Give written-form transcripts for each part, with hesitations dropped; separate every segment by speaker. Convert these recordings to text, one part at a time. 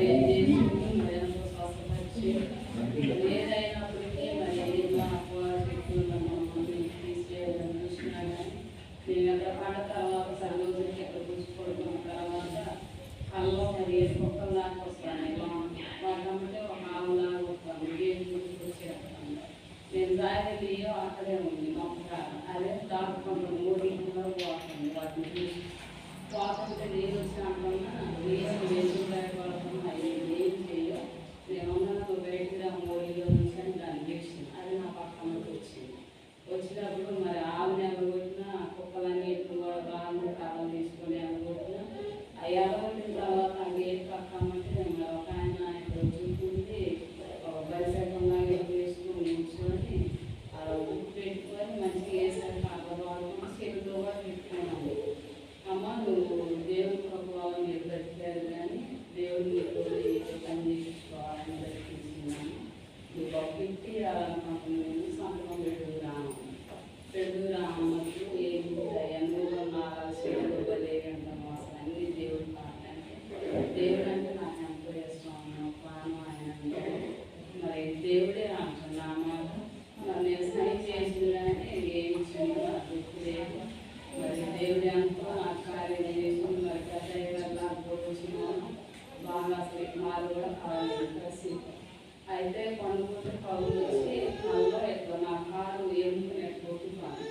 Speaker 1: మరి ఏం చేసి మరి ఎంతో స్వస్థపరిచి ఏదైనప్పటికీ మరి మాకు చెప్తున్నాము తీసేయాలని చూసినా కానీ మేము ఎక్కడ పడ్డ తర్వాత సర్వోజులకి ఎక్కడ కూర్చుకోవడం తర్వాత కళ్ళలో మరి ఏ కుక్కలు దాకా వస్తాను వాళ్ళంటే ఒక ఆవులాగా వస్తాను ఏం వచ్చేస్తాను నేను దారి అక్కడే ఉంది మొక్క అదే దాటుకుంటూ 3 ఇంట్లో పోతుంది వాటిని చూసి పోతుంటే నేను వచ్చినట్టున్నా నేను వేసి భయపడుతున్నా ఏం చేయో ఏమన్నా బయటగా 3 నుంచి అని దాన్ని చేసింది అది నా పక్కనకి వచ్చినప్పుడు మరి ఆవుని ఎవరు కొట్టినా కుక్కలన్నీ ఎప్పుడు కూడా రాళ్ళు కథలు తీసుకొని ఎవరు కొట్టినా అవి కొట్టిన తర్వాత ఆ గేట్ పక్కమంటే ఒక ఆయన ఇప్పుడు చూసుకుంటే బలిసెకంలాగా వేసుకొని కూర్చొని అలా ఉప్పు పెట్టుకొని మంచిగా వేసాక అక్కడ వాడుకొని చెరువులో కూడా పెట్టుకున్నాను. అమ్మ నువ్వు దేవుని ప్రభుత్వాన్ని మీరు బ్రతికారు కానీ దేవుడిని పని చేయించుకోవాలని బ్రతికిస్తున్నాను. నువ్వు పంపించి నాకు నేను సంతకం పెడుగురామన్నప్పుడు ఏం ఎన్నో నాలుగు బలేవి అంటాము అసలు అన్ని దేవుడు పాటంటే దేవుడు అంటే నాకు ఎంతో ఇష్టం ప్రాణం ఆయన అంటే మరి దేవుడే అంటాను నా మాట నేను సైన్ చేసింది కానీ ఏమి చేయను నాకు లేదు మరి దేవుడే అంటూ నాకు కార్యం చేసి మరి కథ వచ్చినాను బాగా అసలు మాలు కూడా కావాలి కలిసి అయితే కొనుక్కుంటే కౌలు వచ్చి కళ్ళు ఎట్లా నా కారు ఎముకని ఎట్లొట్టుతాను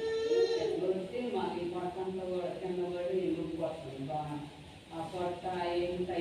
Speaker 1: ఎట్లొట్టి మాకు ఈ పొట్టంతా కూడా కింద పడి ఎముక పడుతుంది బాగా ఆ పొట్ట ఎముక